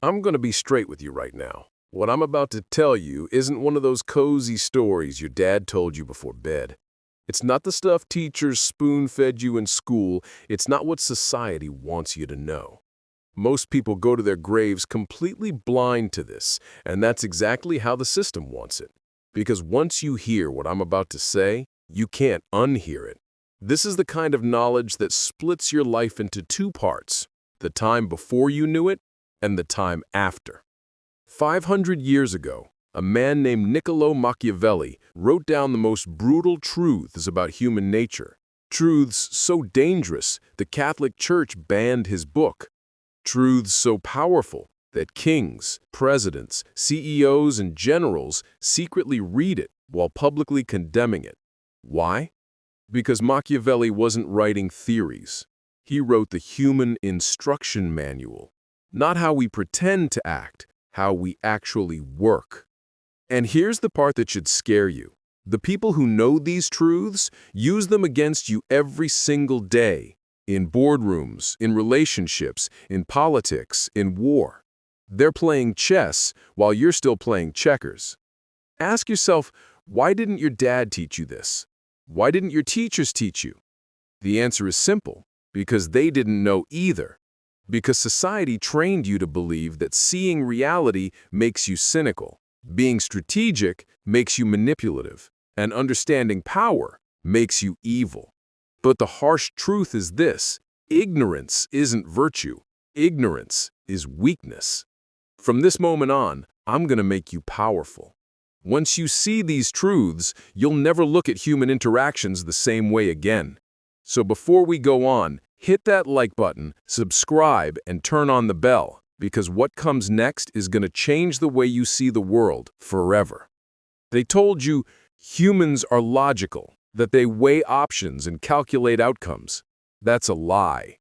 I'm going to be straight with you right now. What I'm about to tell you isn't one of those cozy stories your dad told you before bed. It's not the stuff teachers spoon-fed you in school. It's not what society wants you to know. Most people go to their graves completely blind to this, and that's exactly how the system wants it. Because once you hear what I'm about to say, you can't unhear it. This is the kind of knowledge that splits your life into two parts: the time before you knew it and the time after. 500 years ago, a man named Machiavelli wrote down the most brutal truths about human nature. Truths so dangerous the Catholic Church banned his book. Truths so powerful that kings, presidents, CEOs, and generals secretly read it while publicly condemning it. Why? Because Machiavelli wasn't writing theories. He wrote the human instruction manual. Not how we pretend to act, how we actually work. And here's the part that should scare you. The people who know these truths use them against you every single day. In boardrooms, in relationships, in politics, in war. They're playing chess while you're still playing checkers. Ask yourself, why didn't your dad teach you this? Why didn't your teachers teach you? The answer is simple: because they didn't know either. Because society trained you to believe that seeing reality makes you cynical, being strategic makes you manipulative, and understanding power makes you evil. But the harsh truth is this: ignorance isn't virtue. Ignorance is weakness. From this moment on, I'm going to make you powerful. Once you see these truths, you'll never look at human interactions the same way again. So before we go on, hit that like button, subscribe, and turn on the bell, because what comes next is going to change the way you see the world forever. They told you humans are logical, that they weigh options and calculate outcomes. That's a lie.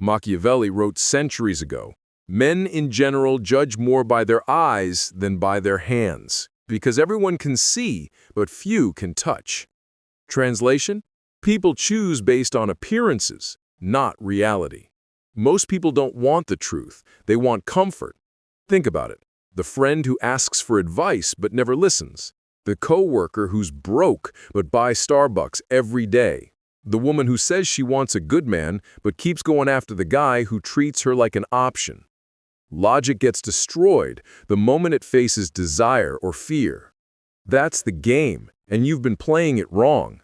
Machiavelli wrote centuries ago, men in general judge more by their eyes than by their hands, because everyone can see, but few can touch. Translation: people choose based on appearances, not reality. Most people don't want the truth, they want comfort. Think about it: the friend who asks for advice but never listens. The coworker who's broke but buys Starbucks every day. The woman who says she wants a good man but keeps going after the guy who treats her like an option. Logic gets destroyed the moment it faces desire or fear. That's the game, and you've been playing it wrong.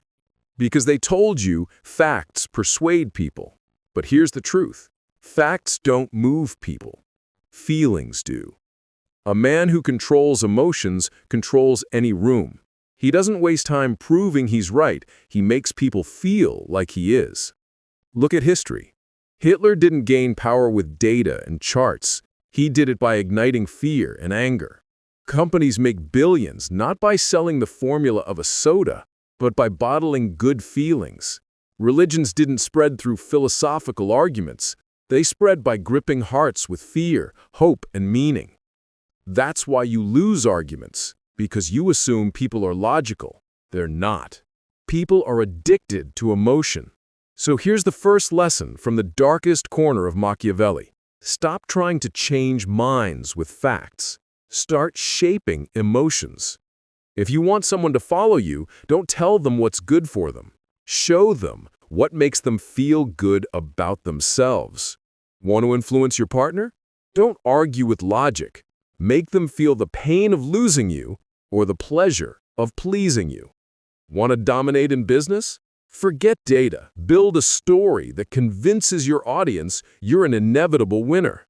Because they told you facts persuade people. But here's the truth: facts don't move people. Feelings do. A man who controls emotions controls any room. He doesn't waste time proving he's right. He makes people feel like he is. Look at history. Hitler didn't gain power with data and charts. He did it by igniting fear and anger. Companies make billions not by selling the formula of a soda, but by bottling good feelings. Religions didn't spread through philosophical arguments. They spread by gripping hearts with fear, hope, and meaning. That's why you lose arguments, because you assume people are logical. They're not. People are addicted to emotion. So here's the first lesson from the darkest corner of Machiavelli. Stop trying to change minds with facts. Start shaping emotions. If you want someone to follow you, don't tell them what's good for them. Show them what makes them feel good about themselves. Want to influence your partner? Don't argue with logic. Make them feel the pain of losing you or the pleasure of pleasing you. Want to dominate in business? Forget data. Build a story that convinces your audience you're an inevitable winner.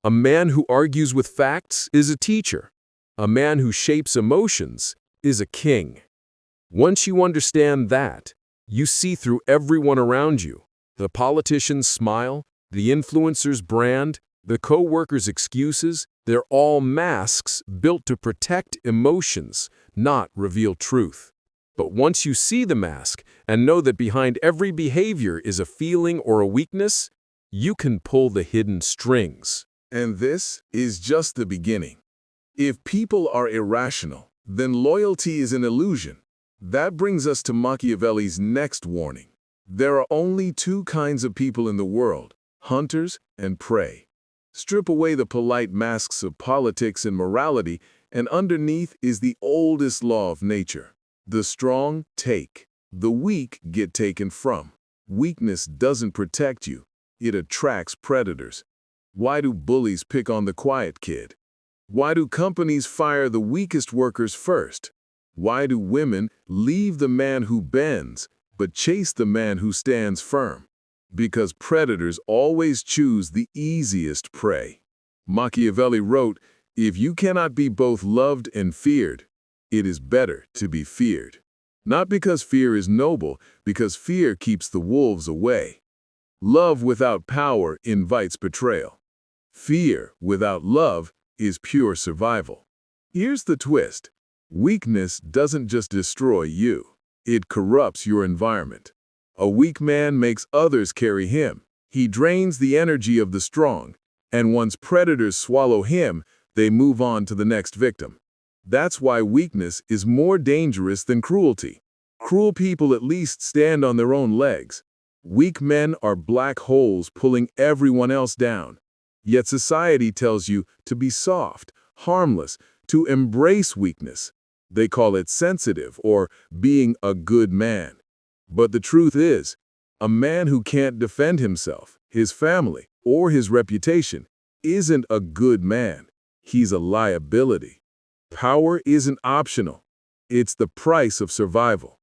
A man who argues with facts is a teacher. A man who shapes emotions is a king. Once you understand that, you see through everyone around you. The politician's smile, the influencer's brand, the co-worker's excuses, they're all masks built to protect emotions, not reveal truth. But once you see the mask and know that behind every behavior is a feeling or a weakness, you can pull the hidden strings. And this is just the beginning. If people are irrational, then loyalty is an illusion. That brings us to Machiavelli's next warning. There are only two kinds of people in the world: hunters and prey. Strip away the polite masks of politics and morality, and underneath is the oldest law of nature. The strong take, the weak get taken from. Weakness doesn't protect you, it attracts predators. Why do bullies pick on the quiet kid? Why do companies fire the weakest workers first? Why do women leave the man who bends, but chase the man who stands firm? Because predators always choose the easiest prey. Machiavelli wrote, "If you cannot be both loved and feared, it is better to be feared." Not because fear is noble, because fear keeps the wolves away. Love without power invites betrayal. Fear without love is pure survival. Here's the twist. Weakness doesn't just destroy you. It corrupts your environment. A weak man makes others carry him. He drains the energy of the strong, and once predators swallow him, they move on to the next victim. That's why weakness is more dangerous than cruelty. Cruel people at least stand on their own legs. Weak men are black holes pulling everyone else down. Yet society tells you to be soft, harmless, to embrace weakness. They call it sensitive or being a good man. But the truth is, a man who can't defend himself, his family, or his reputation isn't a good man. He's a liability. Power isn't optional. It's the price of survival.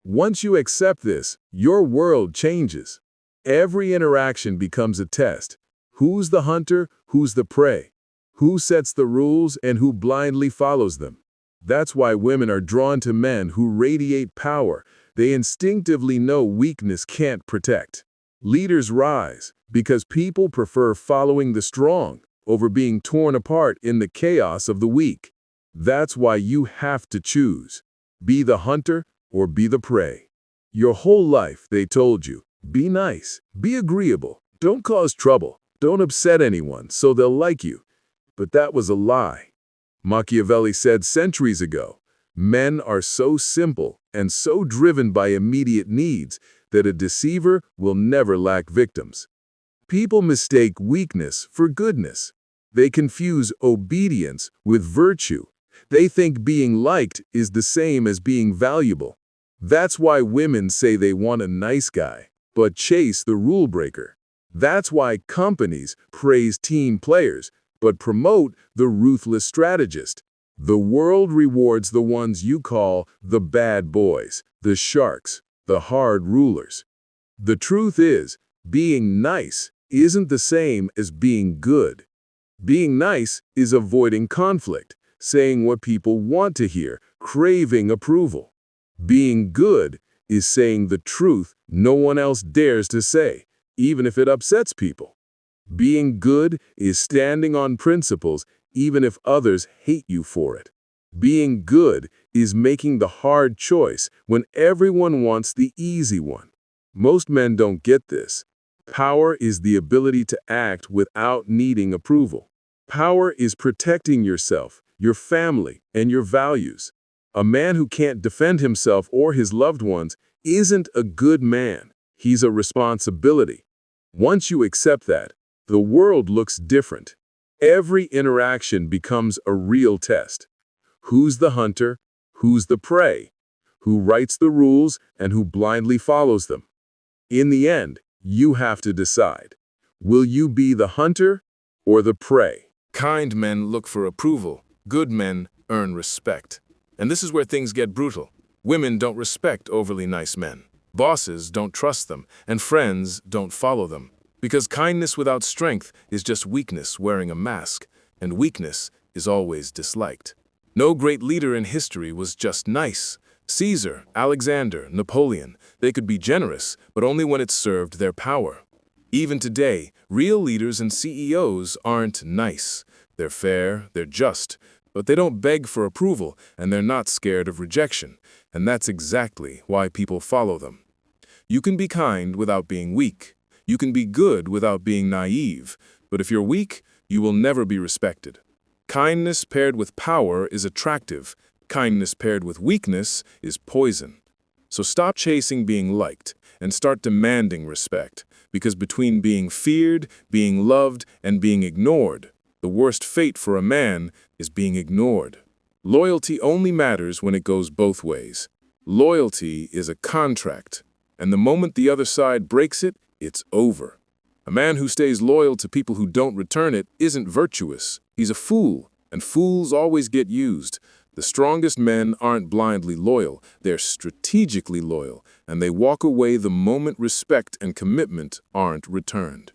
Once you accept this, your world changes. Every interaction becomes a test. Who's the hunter? Who's the prey? Who sets the rules and who blindly follows them? That's why women are drawn to men who radiate power. They instinctively know weakness can't protect. Leaders rise because people prefer following the strong over being torn apart in the chaos of the weak. That's why you have to choose. Be the hunter or be the prey. Your whole life they told you, be nice, be agreeable, don't cause trouble, don't upset anyone so they'll like you. But that was a lie. Machiavelli said centuries ago, men are so simple and so driven by immediate needs that a deceiver will never lack victims. People mistake weakness for goodness. They confuse obedience with virtue. They think being liked is the same as being valuable. That's why women say they want a nice guy, but chase the rule breaker. That's why companies praise team players, but promote the ruthless strategist. The world rewards the ones you call the bad boys, the sharks, the hard rulers. The truth is, being nice isn't the same as being good. Being nice is avoiding conflict, saying what people want to hear, craving approval. Being good is saying the truth no one else dares to say, even if it upsets people. Being good is standing on principles even if others hate you for it. Being good is making the hard choice when everyone wants the easy one. Most men don't get this. Power is the ability to act without needing approval. Power is protecting yourself, your family, and your values. A man who can't defend himself or his loved ones isn't a good man. He's a responsibility. Once you accept that, the world looks different. Every interaction becomes a real test. Who's the hunter? Who's the prey? Who writes the rules and who blindly follows them? In the end, you have to decide. Will you be the hunter or the prey? Kind men look for approval. Good men earn respect. And this is where things get brutal. Women don't respect overly nice men. Bosses don't trust them, and friends don't follow them. Because kindness without strength is just weakness wearing a mask, and weakness is always disliked. No great leader in history was just nice. Caesar, Alexander, Napoleon, they could be generous, but only when it served their power. Even today, real leaders and CEOs aren't nice. They're fair, they're just, but they don't beg for approval, and they're not scared of rejection. And that's exactly why people follow them. You can be kind without being weak. You can be good without being naive, but if you're weak, you will never be respected. Kindness paired with power is attractive. Kindness paired with weakness is poison. So stop chasing being liked and start demanding respect. Because between being feared, being loved, and being ignored, the worst fate for a man is being ignored. Loyalty only matters when it goes both ways. Loyalty is a contract, and the moment the other side breaks it, it's over. A man who stays loyal to people who don't return it isn't virtuous. He's a fool, and fools always get used. The strongest men aren't blindly loyal, they're strategically loyal, and they walk away the moment respect and commitment aren't returned.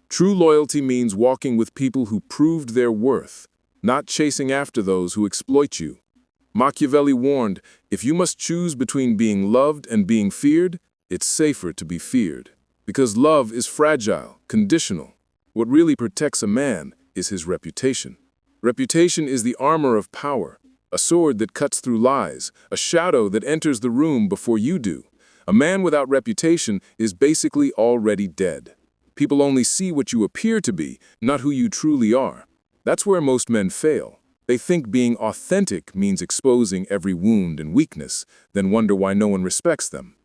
True loyalty means walking with people who proved their worth, not chasing after those who exploit you. Machiavelli warned, if you must choose between being loved and being feared, it's safer to be feared. Because love is fragile, conditional. What really protects a man is his reputation. Reputation is the armor of power, a sword that cuts through lies, a shadow that enters the room before you do. A man without reputation is basically already dead. People only see what you appear to be, not who you truly are. That's where most men fail. They think being authentic means exposing every wound and weakness, then wonder why no one respects them.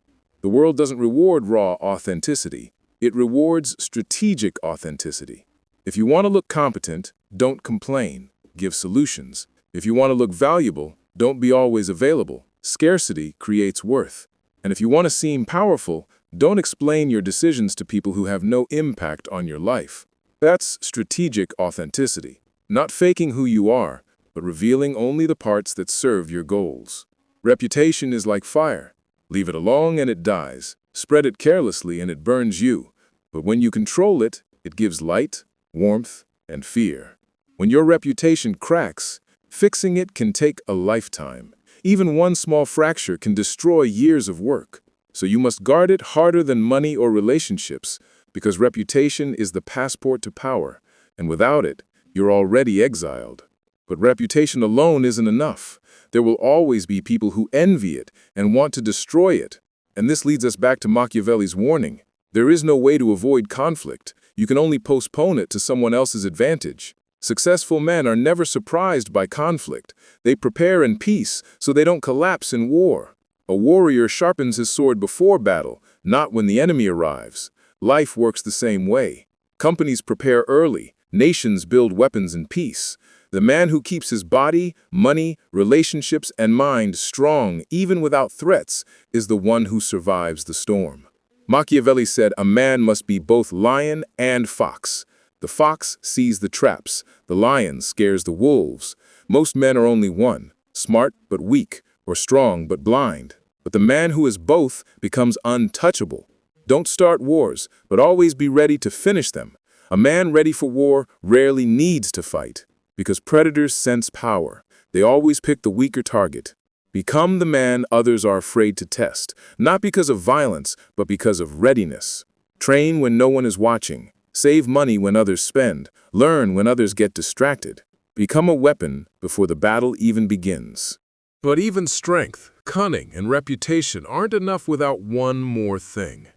The world doesn't reward raw authenticity. It rewards strategic authenticity. If you want to look competent, don't complain. Give solutions. If you want to look valuable, don't be always available. Scarcity creates worth. And if you want to seem powerful, don't explain your decisions to people who have no impact on your life. That's strategic authenticity. Not faking who you are, but revealing only the parts that serve your goals. Reputation is like fire. Leave it alone and it dies. Spread it carelessly and it burns you. But when you control it, it gives light, warmth, and fear. When your reputation cracks, fixing it can take a lifetime. Even one small fracture can destroy years of work. So you must guard it harder than money or relationships, because reputation is the passport to power, and without it, you're already exiled. But reputation alone isn't enough. There will always be people who envy it and want to destroy it. And this leads us back to Machiavelli's warning. There is no way to avoid conflict. You can only postpone it to someone else's advantage. Successful men are never surprised by conflict. They prepare in peace so they don't collapse in war. A warrior sharpens his sword before battle, not when the enemy arrives. Life works the same way. Companies prepare early. Nations build weapons in peace. The man who keeps his body, money, relationships, and mind strong, even without threats, is the one who survives the storm. Machiavelli said a man must be both lion and fox. The fox sees the traps. The lion scares the wolves. Most men are only one, smart but weak, or strong but blind. But the man who is both becomes untouchable. Don't start wars, but always be ready to finish them. A man ready for war rarely needs to fight, because predators sense power. They always pick the weaker target. Become the man others are afraid to test, not because of violence, but because of readiness. Train when no one is watching. Save money when others spend. Learn when others get distracted. Become a weapon before the battle even begins. But even strength, cunning, and reputation aren't enough without one more thing.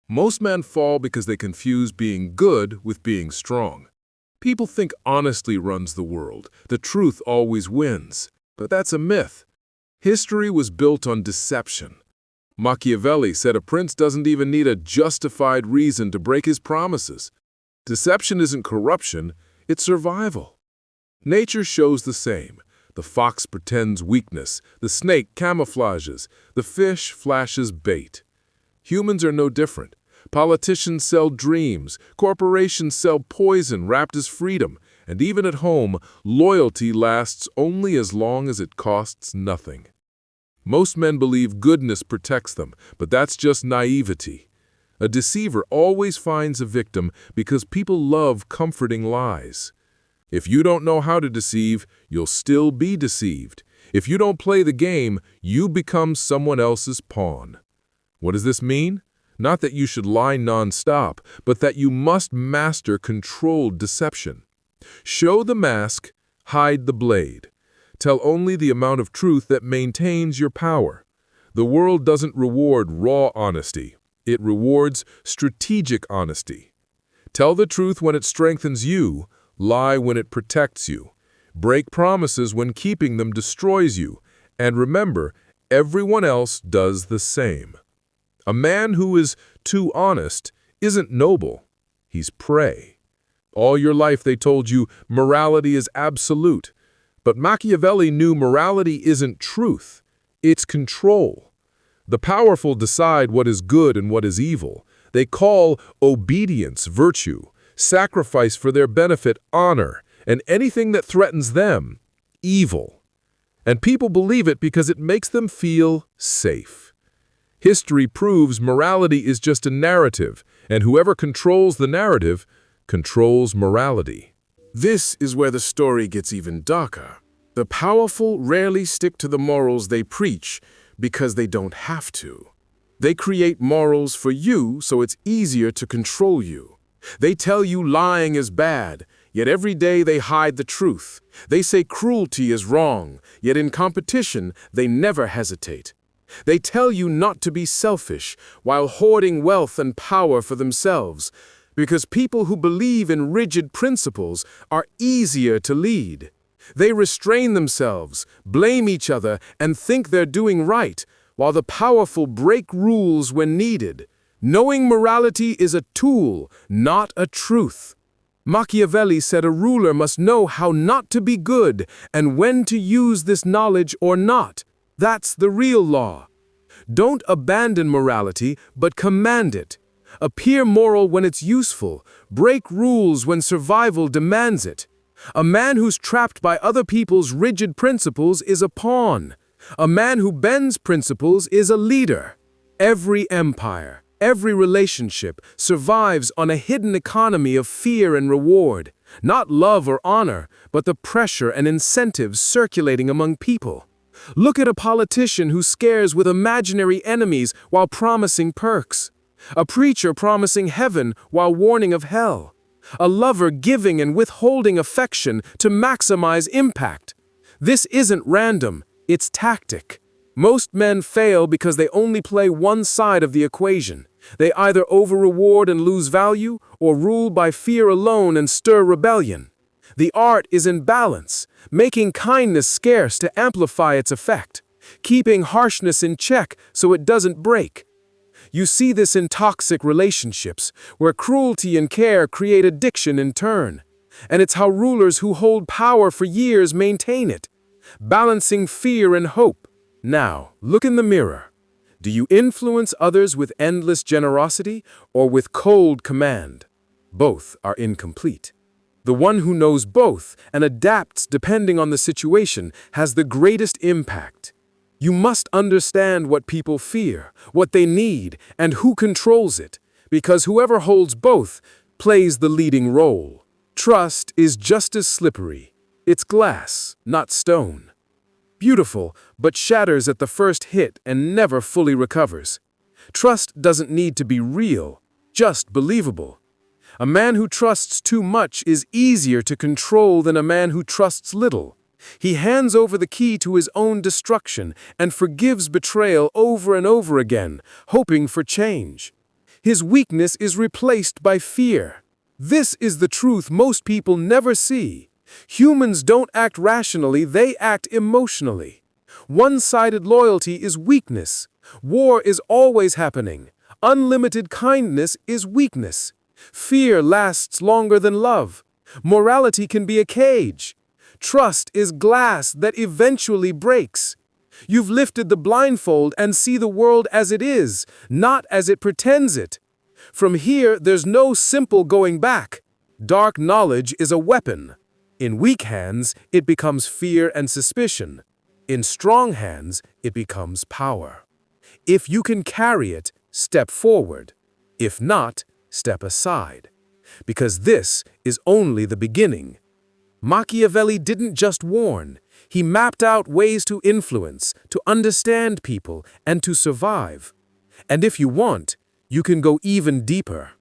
Most men fall because they confuse being good with being strong. People think honesty runs the world, the truth always wins. But that's a myth. History was built on deception. Machiavelli said a prince doesn't even need a justified reason to break his promises. Deception isn't corruption, it's survival. Nature shows the same. The fox pretends weakness, the snake camouflages, the fish flashes bait. Humans are no different. Politicians sell dreams, corporations sell poison wrapped as freedom, and even at home, loyalty lasts only as long as it costs nothing. Most men believe goodness protects them, but that's just naivety. A deceiver always finds a victim because people love comforting lies. If you don't know how to deceive, you'll still be deceived. If you don't play the game, you become someone else's pawn. What does this mean? Not that you should lie non-stop, but that you must master controlled deception. Show the mask, hide the blade. Tell only the amount of truth that maintains your power. The world doesn't reward raw honesty. It rewards strategic honesty. Tell the truth when it strengthens you, lie when it protects you. Break promises when keeping them destroys you. And remember, everyone else does the same. A man who is too honest isn't noble. He's prey. All your life they told you morality is absolute. But Machiavelli knew morality isn't truth. It's control. The powerful decide what is good and what is evil. They call obedience virtue, sacrifice for their benefit honor, and anything that threatens them evil. And people believe it because it makes them feel safe. History proves morality is just a narrative, and whoever controls the narrative controls morality. This is where the story gets even darker. The powerful rarely stick to the morals they preach because they don't have to. They create morals for you so it's easier to control you. They tell you lying is bad, yet every day they hide the truth. They say cruelty is wrong, yet in competition they never hesitate. They tell you not to be selfish while hoarding wealth and power for themselves, because people who believe in rigid principles are easier to lead. They restrain themselves, blame each other, and think they're doing right, while the powerful break rules when needed. Knowing morality is a tool, not a truth. Machiavelli said a ruler must know how not to be good and when to use this knowledge or not. That's the real law. Don't abandon morality, but command it. Appear moral when it's useful. Break rules when survival demands it. A man who's trapped by other people's rigid principles is a pawn. A man who bends principles is a leader. Every empire, every relationship survives on a hidden economy of fear and reward. Not love or honor, but the pressure and incentives circulating among people. Look at a politician who scares with imaginary enemies while promising perks. A preacher promising heaven while warning of hell. A lover giving and withholding affection to maximize impact. This isn't random, it's tactic. Most men fail because they only play one side of the equation. They either over-reward and lose value, or rule by fear alone and stir rebellion. The art is in balance, making kindness scarce to amplify its effect, keeping harshness in check so it doesn't break. You see this in toxic relationships, where cruelty and care create addiction in turn. And it's how rulers who hold power for years maintain it, balancing fear and hope. Now, look in the mirror. Do you influence others with endless generosity or with cold command? Both are incomplete. The one who knows both and adapts depending on the situation has the greatest impact. You must understand what people fear, what they need, and who controls it, because whoever holds both plays the leading role. Trust is just as slippery. It's glass, not stone. Beautiful, but shatters at the first hit and never fully recovers. Trust doesn't need to be real, just believable. A man who trusts too much is easier to control than a man who trusts little. He hands over the key to his own destruction and forgives betrayal over and over again, hoping for change. His weakness is replaced by fear. This is the truth most people never see. Humans don't act rationally, they act emotionally. One-sided loyalty is weakness. War is always happening. Unlimited kindness is weakness. Fear lasts longer than love. Morality can be a cage. Trust is glass that eventually breaks. You've lifted the blindfold and see the world as it is, not as it pretends it. From here, there's no simple going back. Dark knowledge is a weapon. In weak hands, it becomes fear and suspicion. In strong hands, it becomes power. If you can carry it, step forward. If not, step aside. Because this is only the beginning. Machiavelli didn't just warn. He mapped out ways to influence, to understand people, and to survive. And if you want, you can go even deeper.